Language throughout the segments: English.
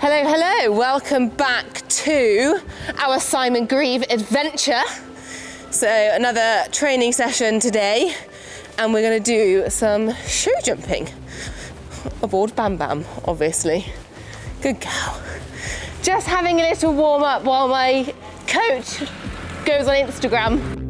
Hello, hello. Welcome back to our Simon Grieve adventure. So another training session today, and we're going to do some show jumping aboard Bam Bam, obviously. Good girl. Just having a little warm up while my coach goes on Instagram.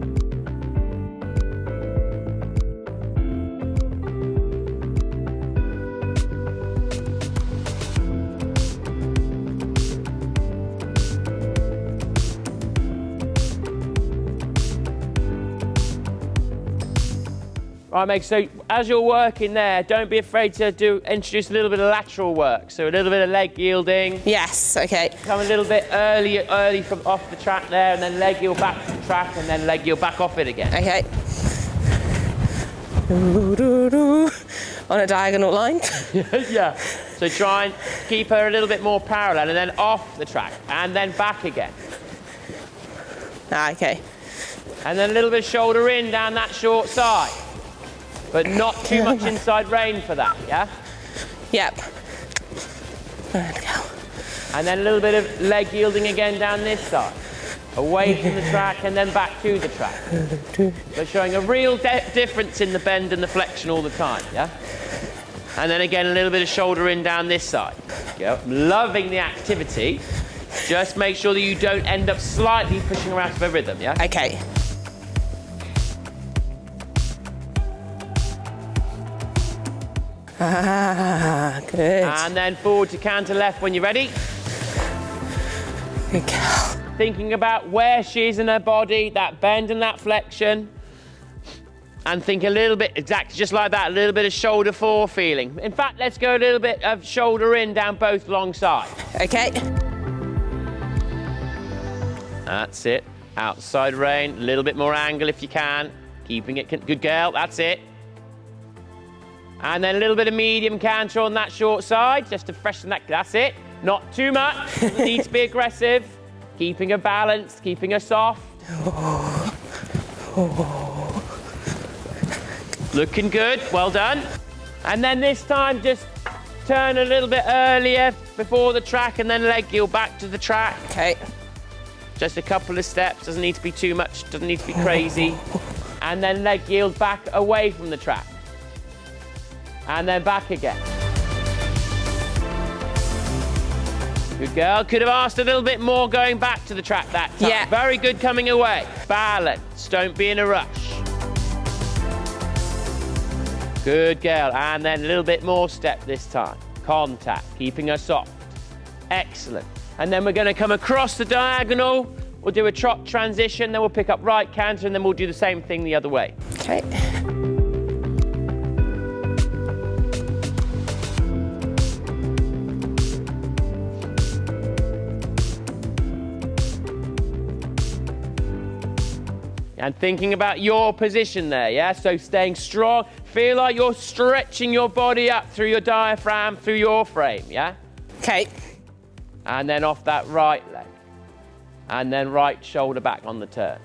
Right, Meg, so as you're working there, don't be afraid to introduce a little bit of lateral work. So a little bit of leg yielding. Yes, okay. Come a little bit early from off the track there, and then leg yield back to the track, and then leg yield back off it again. Okay. On a diagonal line. Yeah. So try and keep her a little bit more parallel, and then off the track, and then back again. Okay. And then a little bit of shoulder in down that short side. But not too much inside rein for that, yeah? Yep. There we go. And then a little bit of leg yielding again down this side. Away from the track and then back to the track. But showing a real difference in the bend and the flexion all the time, yeah? And then again, a little bit of shoulder in down this side. Go. Loving the activity. Just make sure that you don't end up slightly pushing her out of her rhythm, yeah? Okay. Ah, good. And then forward to canter left when you're ready. Good girl. Thinking about where she is in her body, that bend and that flexion. And think a little bit, exactly just like that, a little bit of shoulder fore feeling. In fact, let's go a little bit of shoulder in down both long sides. Okay. That's it. Outside rein, a little bit more angle if you can. Keeping it, good girl, that's it. And then a little bit of medium canter on that short side, just to freshen that, that's it. Not too much, doesn't need to be aggressive. Keeping her balanced, keeping her soft. Looking good, well done. And then this time, just turn a little bit earlier before the track and then leg yield back to the track. Okay. Just a couple of steps, doesn't need to be too much, doesn't need to be crazy. And then leg yield back away from the track. And then back again. Good girl. Could have asked a little bit more going back to the track that time. Yeah. Very good coming away. Balance. Don't be in a rush. Good girl. And then a little bit more step this time. Contact. Keeping her soft. Excellent. And then we're going to come across the diagonal. We'll do a trot transition. Then we'll pick up right canter. And then we'll do the same thing the other way. Okay. And thinking about your position there, yeah? So staying strong. Feel like you're stretching your body up through your diaphragm, through your frame, yeah? Okay. And then off that right leg. And then right shoulder back on the turn.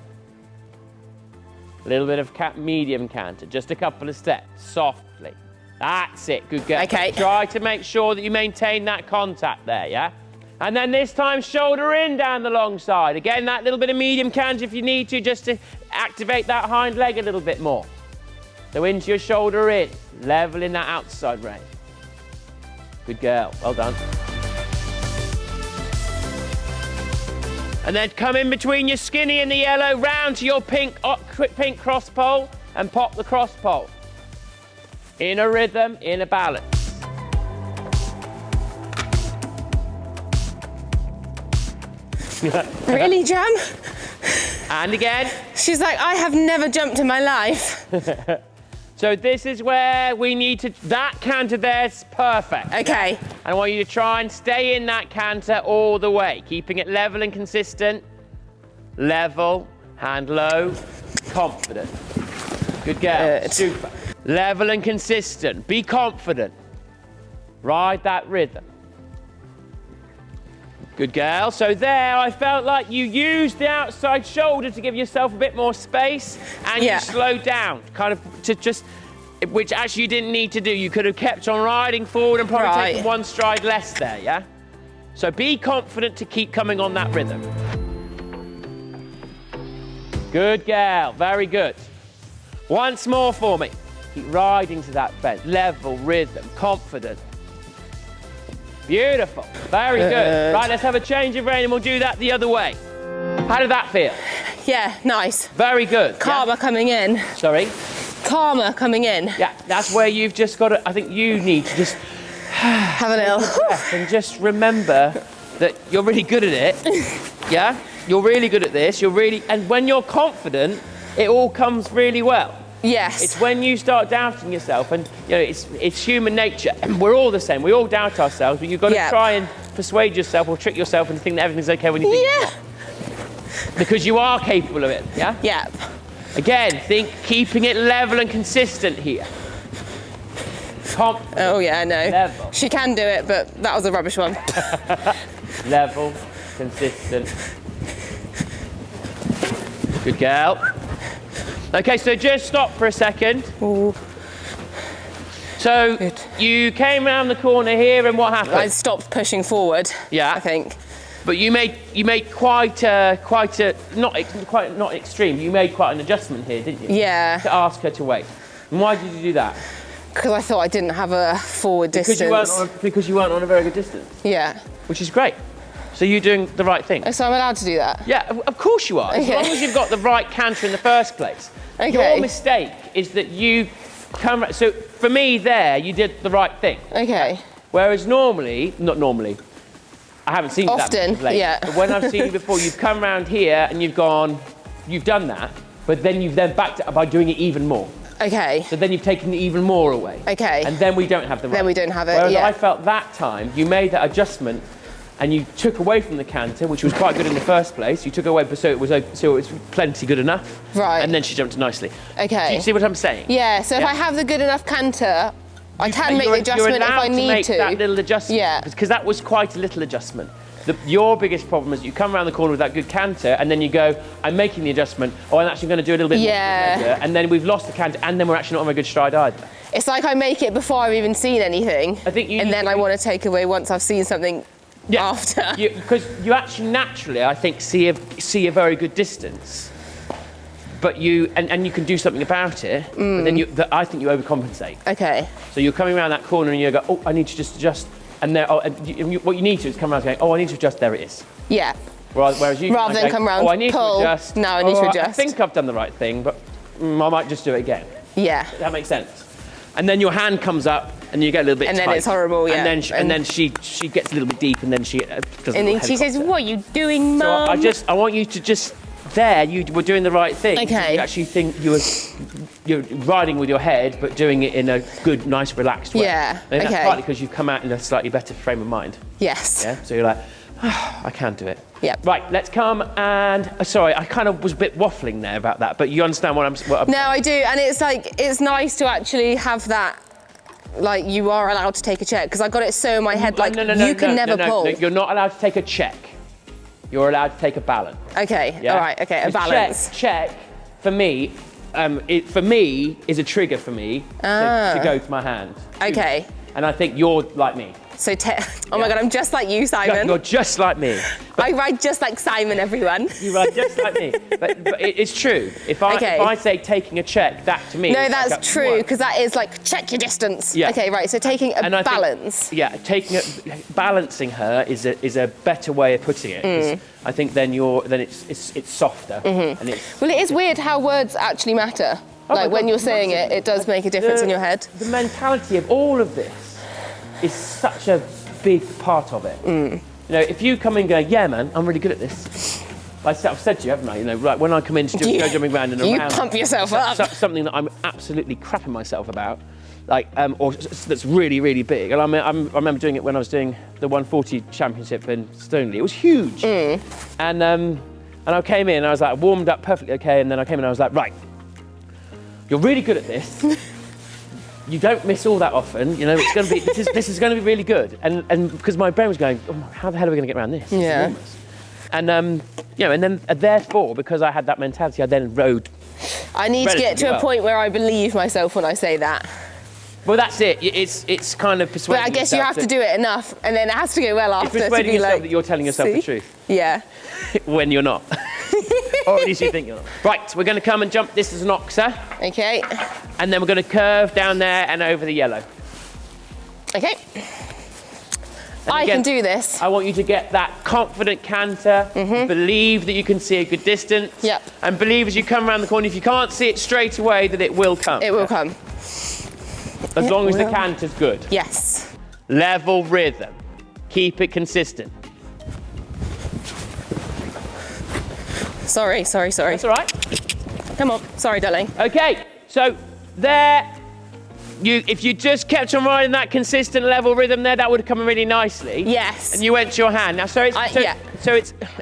A little bit of medium canter, just a couple of steps, softly. That's it, good girl. Okay. Try to make sure that you maintain that contact there, yeah? And then this time, shoulder in down the long side. Again, that little bit of medium canter if you need to, just to activate that hind leg a little bit more. So into your shoulder in, leveling that outside rein. Good girl, well done. And then come in between your skinny and the yellow, round to your pink cross pole, and pop the cross pole. In a rhythm, in a balance. Really, Jam? And again. She's like, I have never jumped in my life. So this is where we need to, that canter there's perfect. Okay. And I want you to try and stay in that canter all the way, keeping it level and consistent. Level, hand low, confident. Good girl, Good. super. Level and consistent, be confident. Ride that rhythm. Good girl. So there, I felt like you used the outside shoulder to give yourself a bit more space, and you slowed down, kind of to just, which actually you didn't need to do. You could have kept on riding forward and probably taken one stride less there, yeah? So be confident to keep coming on that rhythm. Good girl, very good. Once more for me. Keep riding to that bend. Level, rhythm, confident. Beautiful, very good. Right, let's have a change of rein and we'll do that the other way. How did that feel? Yeah, nice. Very good. Karma coming in. Sorry? Karma coming in. Yeah, that's where you've just got to, I think you need to just have a little breath and just remember that you're really good at it. Yeah? You're really good at this. And when you're confident, it all comes really well. Yes. It's when you start doubting yourself, and you know it's human nature. And we're all the same. We all doubt ourselves, but you've got to try and persuade yourself or trick yourself into thinking that everything's okay when you think it's not. Because you are capable of it. Yeah. Yeah. Again, think keeping it level and consistent here. Oh yeah, I know. Level. She can do it, but that was a rubbish one. Level, consistent. Good girl. Okay, so just stop for a second. Ooh. So you came around the corner here, and what happened? I stopped pushing forward. Yeah. I think. But you made quite a not extreme. You made quite an adjustment here, didn't you? Yeah. To ask her to wait. And why did you do that? Because I thought I didn't have a forward distance. Because you weren't on a very good distance. Yeah. Which is great. So you're doing the right thing. So I'm allowed to do that? Yeah, of course you are. Okay. As long as you've got the right canter in the first place. Okay. Your mistake is that you come. So for me, there you did the right thing. Okay. Whereas normally, not normally, I haven't seen you often, that late. yeah. But when I've seen you before, you've come round here and you've done that, but then you've backed it up by doing it even more. Okay. So then you've taken even more away. Okay. And then we don't have the right. Then we don't have it. Whereas yeah. I felt that time you made that adjustment. And you took away from the canter, which was quite good in the first place. You took away, so it was plenty good enough. Right. And then she jumped nicely. Okay. Do you see what I'm saying? Yeah. So if I have the good enough canter, I can make the adjustment if I need to. You're allowed to make that little adjustment. Yeah. Because that was quite a little adjustment. Your biggest problem is you come around the corner with that good canter, and then you go, I'm making the adjustment. Oh, I'm actually going to do a little bit more. And then we've lost the canter, and then we're actually not on a good stride either. It's like I make it before I've even seen anything. I think and then I want to take away once I've seen something. Yeah, after. Because you actually naturally, I think, see a very good distance, but you can do something about it. But then I think you overcompensate. Okay. So you're coming around that corner and you go, oh, I need to just adjust, and there, what you need to is come around and go, oh, I need to adjust. There it is. Yeah. Whereas you rather than come around, oh, I need pull. to adjust. No, I need to adjust. I think I've done the right thing, but I might just do it again. Yeah. That makes sense. And then your hand comes up, and you get a little bit and tight. then it's horrible, yeah. And then she gets a little bit deep, and then she does. And then she says, "What are you doing, Mum?" So I want you to just you were doing the right thing. Okay. You actually think you're riding with your head, but doing it in a good, nice, relaxed way. Yeah. And that's partly because you've come out in a slightly better frame of mind. Yes. Yeah. So you're like, oh, I can do it. Yeah. Right. Let's come and sorry, I kind of was a bit waffling there about that, but you understand what I'm. No, I do, and it's like it's nice to actually have that. Like you are allowed to take a check because I got it so in my head. Like you can never pull. No, you're not allowed to take a check. You're allowed to take a balance. Okay. Yeah? All right. Okay. A balance. Check for me. Is a trigger for me to go to my hand. Okay. And I think you're like me. So, oh my God, I'm just like you, Simon. You're just like me. I ride just like Simon, everyone. You ride just like me. But it's true. If I say taking a check, that to me. No, that's true, because that is like, check your distance. Yeah. Okay, right, so taking a balance. Balancing her is a better way of putting it. I think then it's softer. And well, it is weird how words actually matter. Like when you're saying it, it does make a difference in your head. The mentality of all of this is such a big part of it. You know, if you come in and go, yeah, man, I'm really good at this. I've said to you, haven't I? You know, like when I come in to do go jumping round and around. You pump yourself up. Something that I'm absolutely crapping myself about, like, or that's really, really big. And I remember doing it when I was doing the 140 championship in Stoneleigh. It was huge. And I came in, I was like, warmed up perfectly okay, and then I came in and I was like, right, you're really good at this. You don't miss all that often, you know. It's going to be this is going to be really good, and because my brain was going, oh, how the hell are we going to get around this? Yeah. And you know, and then therefore, because I had that mentality, I then rode. I need to get to a point where I believe myself when I say that. Well, that's it. It's kind of persuading. But I guess you have to do it enough, and then it has to go well after. It's persuading to be yourself like, that you're telling yourself the truth. Yeah. When you're not. Or at least you think you're not. Right, we're going to come and jump. This is an oxer. Okay. And then we're going to curve down there and over the yellow. Okay. And I again, can do this. I want you to get that confident canter, believe that you can see a good distance, Yep. and believe as you come around the corner, if you can't see it straight away, that it will come. It will come. As long as the canter's good. Yes. Level rhythm. Keep it consistent. Sorry. That's all right. Come on. Sorry, darling. Okay, so there, if you just kept on riding that consistent level rhythm there, that would have come really nicely. Yes. And you went to your hand. Now, so yeah.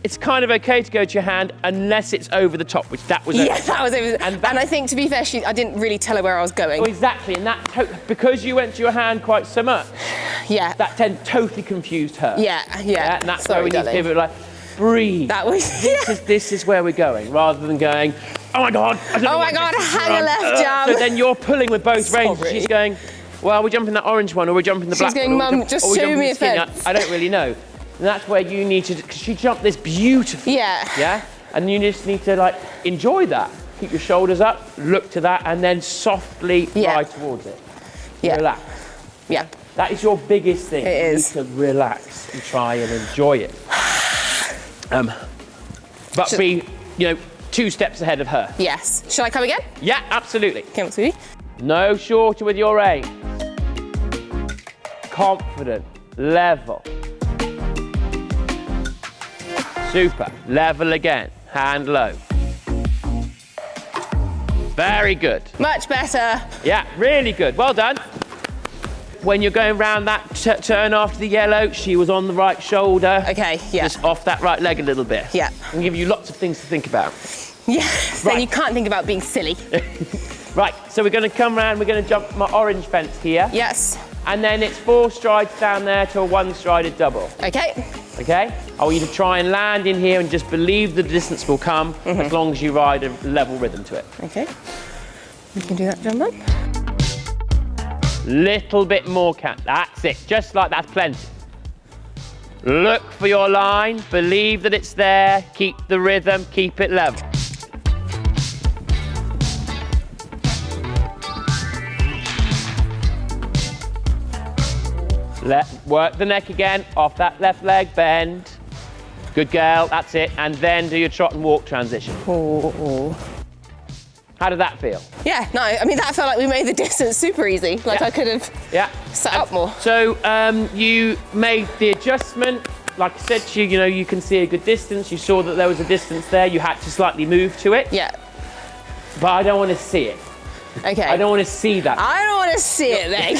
it's kind of okay to go to your hand unless it's over the top, which that was over. Yeah, that was over. And I think, to be fair, I didn't really tell her where I was going. Oh, exactly, and that because you went to your hand quite so much. Yeah. That totally confused her. Yeah. And that's where we need to give it like, breathe. That was. This is where we're going, rather than going, oh my God, I don't know. Oh my God, hang a left jump. So then you're pulling with both reins. She's going, well, we're jumping that orange one, or we're jumping the black one. She's going, Mum, just show me a fence. I don't really know. And that's where you need to, because she jumped this beautifully. Yeah. Yeah? And you just need to, like, enjoy that. Keep your shoulders up, look to that, and then softly ride towards it. Yeah. Relax. Yeah. That is your biggest thing. It is. You need to relax and try and enjoy it. But be, 2 steps ahead of her. Yes. Shall I come again? Yeah, absolutely. Come on, sweetie. No shorter with your aim. Confident, level. Super. Level again. Hand low. Very good. Much better. Yeah, really good. Well done. When you're going round that turn after the yellow, she was on the right shoulder. Okay, yeah. Just off that right leg a little bit. Yeah. And give you lots of things to think about. Yes, Right. then you can't think about being silly. Right, so we're going to come round, we're going to jump my orange fence here. Yes. And then it's 4 strides down there to a 1-strided double. Okay. Okay? I want you to try and land in here and just believe the distance will come as long as you ride a level rhythm to it. Okay. You can do that, John, then. Little bit more that's it, just like that's plenty. Look for your line, believe that it's there, keep the rhythm, keep it level. Work the neck again, off that left leg, bend. Good girl, that's it. And then do your trot and walk transition. Oh. How did that feel? Yeah, no, I mean, that felt like we made the distance super easy. Like I could have set up more. So you made the adjustment. Like I said to you, you can see a good distance. You saw that there was a distance there. You had to slightly move to it. Yeah. But I don't want to see it. Okay. I don't want to see that. I don't want to see it, then.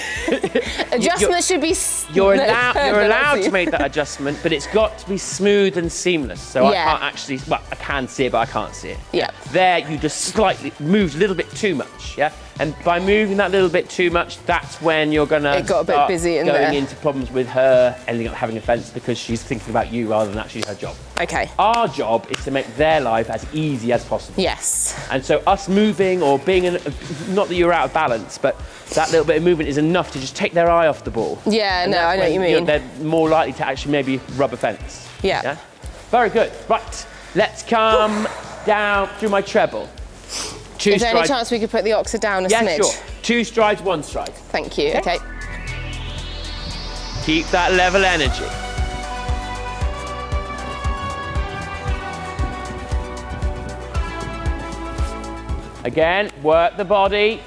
Adjustment should be... You're allowed to make that adjustment, but it's got to be smooth and seamless. So I can't actually... Well, I can see it, but I can't see it. Yeah. There, you just slightly moved a little bit too much, yeah? And by moving that little bit too much, that's when you're going to It got a bit busy in there. going into problems with her, ending up having offence because she's thinking about you rather than actually her job. Okay. Our job is to make their life as easy as possible. Yes. And so us moving or being, not that you're out of balance, but that little bit of movement is enough to just take their eye off the ball. Yeah, And no, that's I know what when you mean. They're more likely to actually maybe rub a fence. Yeah. Very good. Right, let's come down through my treble. Is there any chance we could put the oxer down a smidge? Sure. 2 strides, 1 stride. Thank you. Okay. Keep that level energy. Again, work the body.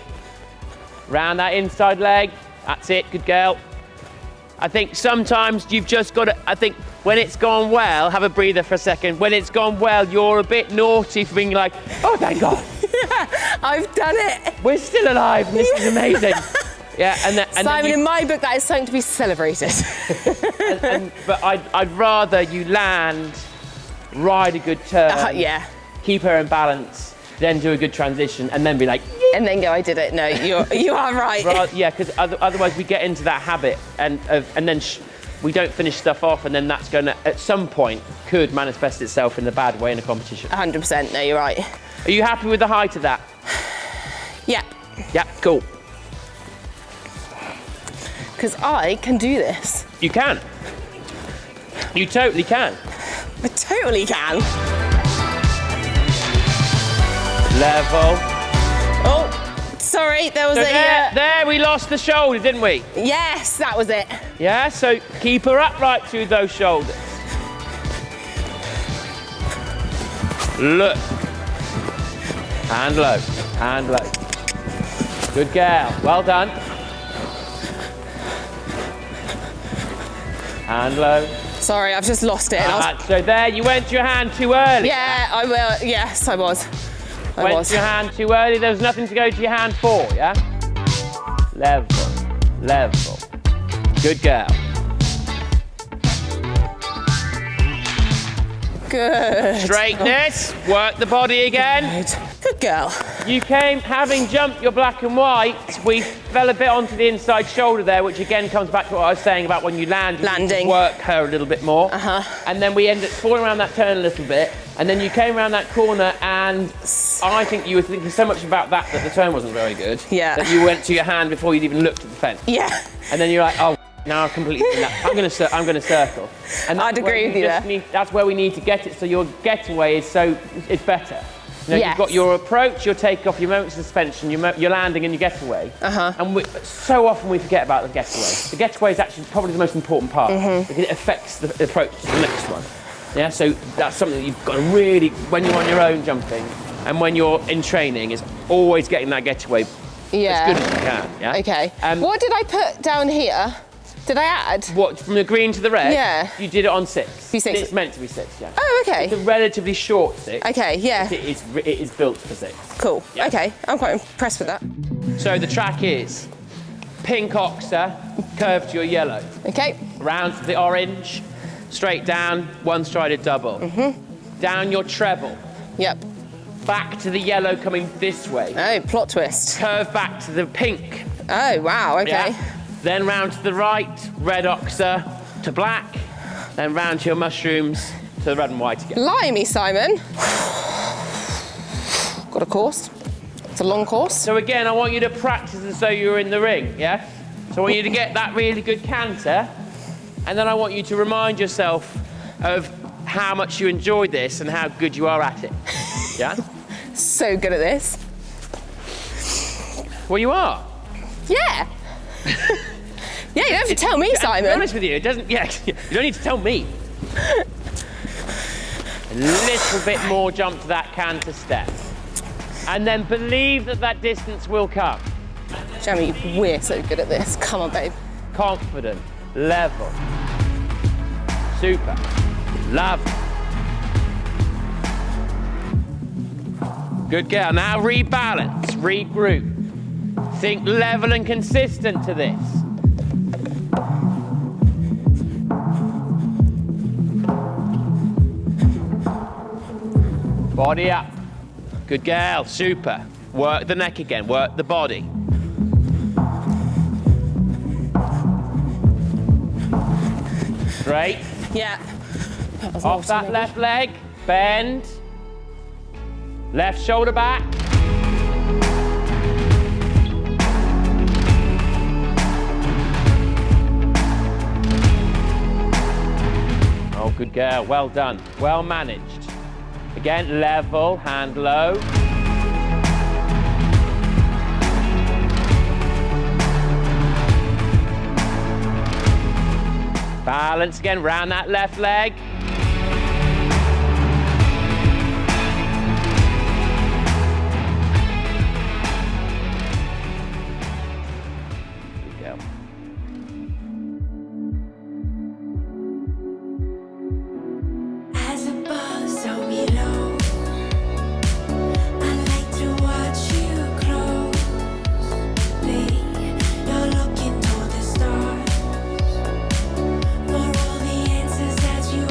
Round that inside leg. That's it, good girl. I think sometimes you've just got to, I think when it's gone well, have a breather for a second. When it's gone well, you're a bit naughty for being like, oh, thank God. I've done it. We're still alive, and this is amazing. Yeah, and Simon, in my book, that is something to be celebrated. but I'd rather you land, ride a good turn, keep her in balance, then do a good transition, and then be like, and then go, I did it. No, you are right. Yeah, because otherwise we get into that habit, and then we don't finish stuff off, and then that's going to, at some point, could manifest itself in a bad way in a competition. 100%. No, you're right. Are you happy with the height of that? Yeah. Yeah, cool. because I can do this. You can. You totally can. I totally can. Level. Oh, sorry, there was So a... there we lost the shoulder, didn't we? Yes, that was it. Yeah, so keep her upright to those shoulders. Look. Hand low, hand low. Good girl, well done. Hand low. Sorry, I've just lost it. So there, you went to your hand too early. Yeah, I will. Yes, I was. Went to your hand too early, there was nothing to go to your hand for, yeah? Level, level. Good girl. Good. Straightness, work the body again. Good girl. You came, having jumped your black and white, we fell a bit onto the inside shoulder there, which again comes back to what I was saying about when you land, you need to work her a little bit more. And then we ended up falling around that turn a little bit, and then you came around that corner, and I think you were thinking so much about that the turn wasn't very good. Yeah. That you went to your hand before you'd even looked at the fence. Yeah. And then you're like, oh, now I've completely done that. I'm going to circle. And I'd agree with you there. That's where we need to get it, so your getaway is better. You know, yes. You've got your approach, your takeoff, your moment of suspension, your landing and your getaway. And so often we forget about the getaway. The getaway is actually probably the most important part because it affects the approach to the next one. Yeah, so that's something that you've got to really, when you're on your own jumping and when you're in training, is always getting that getaway as good as you can. Yeah. Okay. What did I put down here? Did I add? What, from the green to the red? Yeah. You did it on 6. It's meant to be 6, yeah. Oh, okay. It's a relatively short 6. Okay, yeah. It is built for 6. Cool. Yeah. Okay, I'm quite impressed with that. So the track is pink oxer, curve to your yellow. Okay. Round to the orange, straight down, one-strided double. Down your treble. Yep. Back to the yellow coming this way. Oh, plot twist. Curve back to the pink. Oh, wow, okay. Yeah. Then round to the right, red oxer to black. Then round to your mushrooms to the red and white again. Blimey, Simon. Got a course. It's a long course. So again, I want you to practice as though you were in the ring, yeah? So I want you to get that really good canter, and then I want you to remind yourself of how much you enjoyed this and how good you are at it, yeah? So good at this. Well, you are. Yeah. Yeah, you don't have to tell me, Simon. To be honest with you, it doesn't, you don't need to tell me. A little bit more jump to that canter step. And then believe that that distance will come. Jamie, we're so good at this. Come on, babe. Confident, level. Super. Love. Good girl. Now rebalance, regroup. Think level and consistent to this. Body up. Good girl, super. Work the neck again, work the body. Straight. Yeah. Off that left leg, bend. Left shoulder back. Oh, good girl, well done, well managed. Again, level, hand low. Balance again, round that left leg. Good girl. As above, so below, I like to watch you closely. You're looking toward the stars for all the answers that you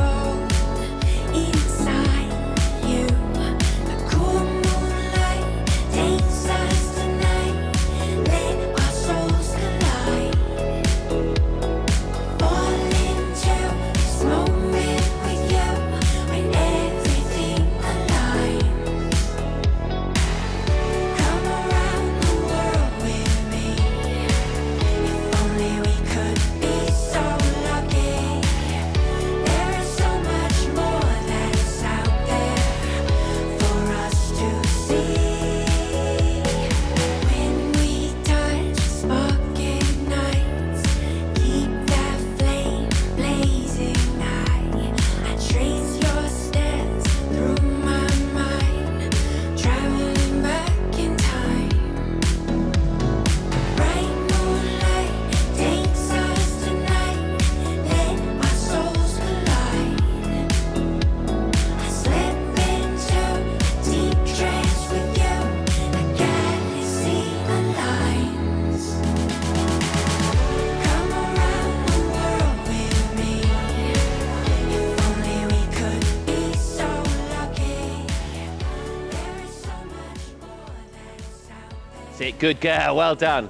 it. Good girl. Well done.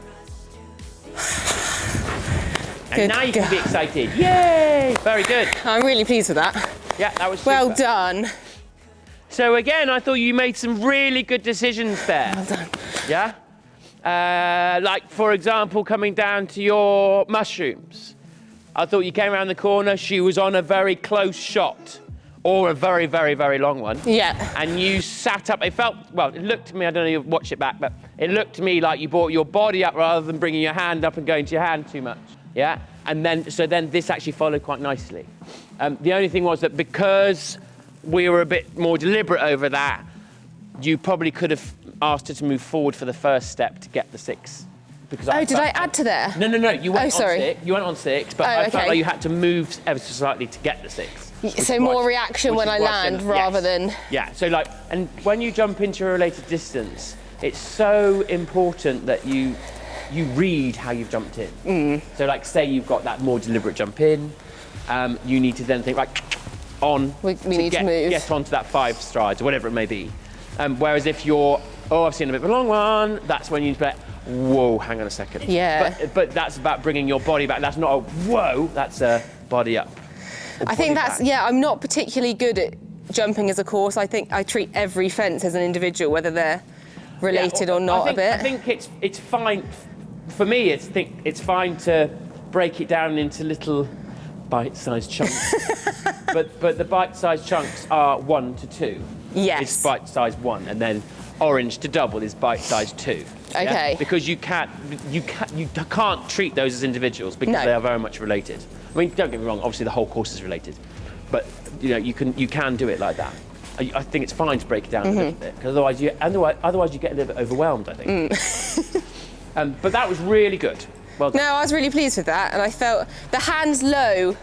And Good now you can girl. be excited. Yay! Very good. I'm really pleased with that. Yeah, that was super. Well done. So again, I thought you made some really good decisions there. Well done. Yeah? Like, for example, coming down to your mushrooms. I thought you came around the corner, she was on a very close shot, or a very, very, very long one. Yeah. And you sat up, it felt, well, it looked to me, I don't know if you watch it back, but it looked to me like you brought your body up rather than bringing your hand up and going to your hand too much. Yeah? And then, so then this actually followed quite nicely. The only thing was that because we were a bit more deliberate over that, you probably could have asked her to move forward for the first step to get the 6. Because Oh, did I add to there? No, you went on sorry. 6. You went on 6, but I felt like you had to move ever so slightly to get the 6. So more reaction when I land rather than... Yeah, so like, and when you jump into a related distance, it's so important that you read how you've jumped in. So like, say you've got that more deliberate jump in, you need to then think, like, on. We need to move. Get onto that 5 strides, or whatever it may be. Whereas if you're, oh, I've seen a bit of a long one, that's when you need to be like, whoa, hang on a second. Yeah. But that's about bringing your body back. That's not a whoa, that's a body up. I think that's, yeah, I'm not particularly good at jumping as a course. I think I treat every fence as an individual, whether they're related or not a bit. I think it's fine, for me, it's fine to break it down into little bite-sized chunks. but the bite-sized chunks are 1 to 2. Yes. It's bite-sized 1, and then orange to double is bite-sized 2. Yeah? Okay. Because you can't treat those as individuals because No. they are very much related. I mean, don't get me wrong. Obviously, the whole course is related, but you know you can do it like that. I think it's fine to break it down a little bit because otherwise you get a little bit overwhelmed. I think. But that was really good. Well done. No, I was really pleased with that, and I felt the hands low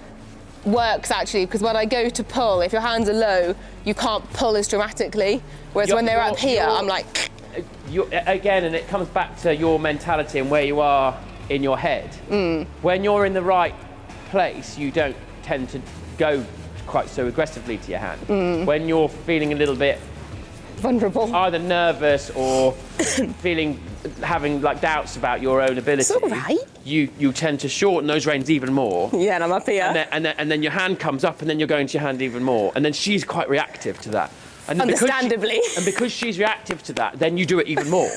works actually, because when I go to pull, if your hands are low, you can't pull as dramatically. Whereas when they're up here, I'm like. Again, and it comes back to your mentality and where you are in your head. When you're in the right place, you don't tend to go quite so aggressively to your hand. When you're feeling a little bit Vulnerable. either nervous or having like doubts about your own ability, It's all right. you tend to shorten those reins even more. Yeah, and I'm up here. And then your hand comes up, and then you're going to your hand even more, and then she's quite reactive to that. And then Understandably. because she's reactive to that, then you do it even more.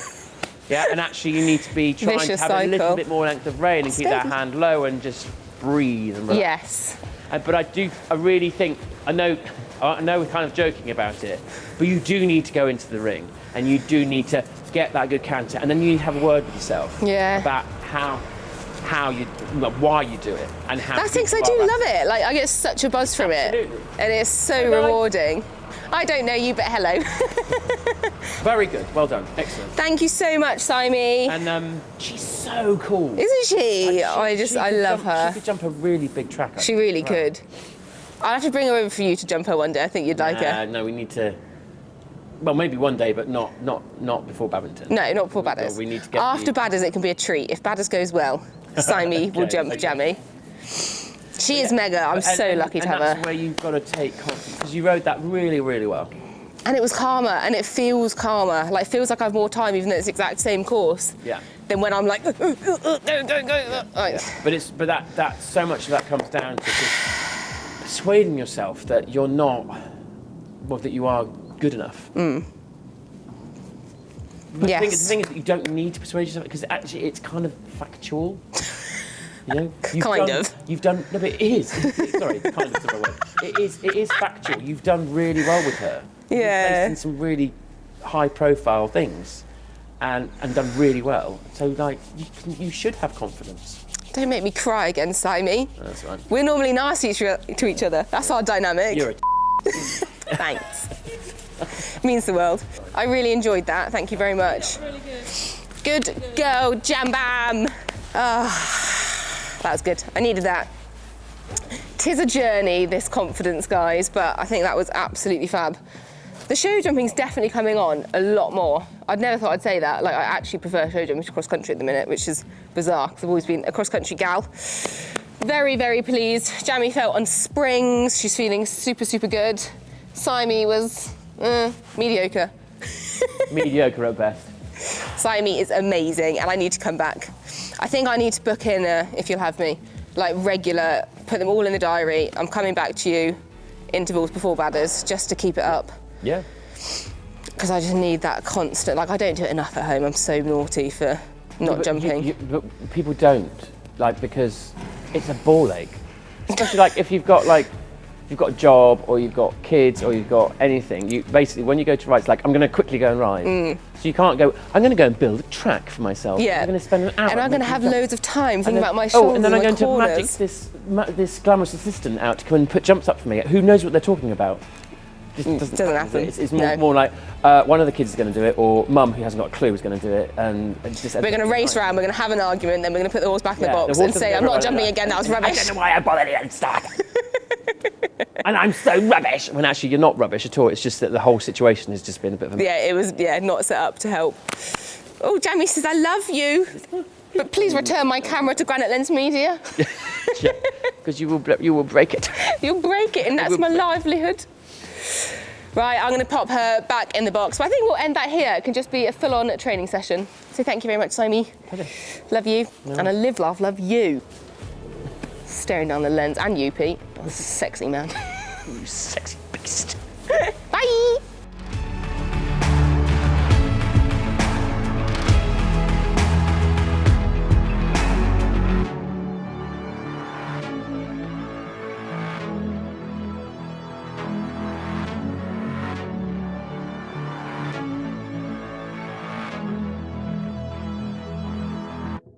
Yeah, and actually you need to be trying Vicious to have a little cycle. bit more length of rein and keep that hand low and just breathe and relax. Yes. But I really think, I know we're kind of joking about it, but you do need to go into the ring and you do need to get that good canter, and then you need to have a word with yourself about why you do it and how. That's because I do love it. Like I get such a buzz from it, and it's so rewarding. I don't know you, but hello. Very good. Well done. Excellent. Thank you so much, Simon. And she's so cool. Isn't she? I love her. She could jump a really big track. She really could. I'll have to bring her over for you to jump her one day. I think you'd like her. No, we need to. Well, maybe one day, but not before badminton. No, not before Badders. We need to get After Badders, it can be a treat. If Badders goes well, Simon will jump Jammy. She is mega. I'm so lucky to have her. And that's where you've got to take confidence, because you rode that really, really well. And it was calmer, and it feels calmer. Like, feels like I have more time, even though it's the exact same course. Yeah. Than when I'm like, go. Like, But that so much of that comes down to just persuading yourself that you're not, well, that you are good enough. But Yes. the thing is that you don't need to persuade yourself, because actually it's kind of factual. You know, you've done. No, but it is. Sorry, kind of the wrong word. It is factual. You've done really well with her. Yeah. You've placed in some really high-profile things, and done really well. So like, you should have confidence. don't make me cry again, Simon. That's right. We're normally nasty to each other. That's our dynamic. You're a Thanks. Means the world. I really enjoyed that. Thank you very much. Really Good girl, Jam Bam. That was good. I needed that. 'Tis a journey, this confidence, guys, but I think that was absolutely fab. The show jumping's definitely coming on a lot more. I'd never thought I'd say that. Like, I actually prefer show jumping to cross country at the minute, which is bizarre, because I've always been a cross country gal. Very, very pleased. Jamie felt on springs. She's feeling super, super good. Simon was mediocre. mediocre at best. Simon is amazing, and I need to come back. I think I need to book in, if you'll have me, like regular, put them all in the diary. I'm coming back to you, intervals before badders, just to keep it up. Yeah. Because I just need that constant, like I don't do it enough at home. I'm so naughty for not jumping. But people don't, like, because it's a ball ache. Especially like if you've got a job or you've got kids or you've got anything, you basically, when you go to ride, it's like, I'm going to quickly go and ride. So you can't go, I'm going to go and build a track for myself. Yeah. I'm going to spend an hour. And I'm going to have loads of time thinking about my shoulders and then I'm going corners. to magic this glamorous assistant out to come and put jumps up for me. Who knows what they're talking about? Just doesn't happen. It's more like one of the kids is going to do it, or mum, who hasn't got a clue, is going to do it. And just we're going to race around, we're going to have an argument, then we're going to put the horse back in the box and say, I'm not jumping again, that was rubbish. I don't know why I bothered and start. And I'm so rubbish. When actually you're not rubbish at all, it's just that the whole situation has just been a bit of a... Yeah, it was, not set up to help. Oh, Jamie says, I love you, but please return my camera to Granite Lens Media. Yeah, because you will break it. You'll break it, and that's my livelihood. Right, I'm going to pop her back in the box. But I think we'll end that here. It can just be a full-on training session. So thank you very much, Simon. Love you. No. And I live, love you. Staring down the lens. And you, Pete. Oh, sexy man. You sexy beast. Bye.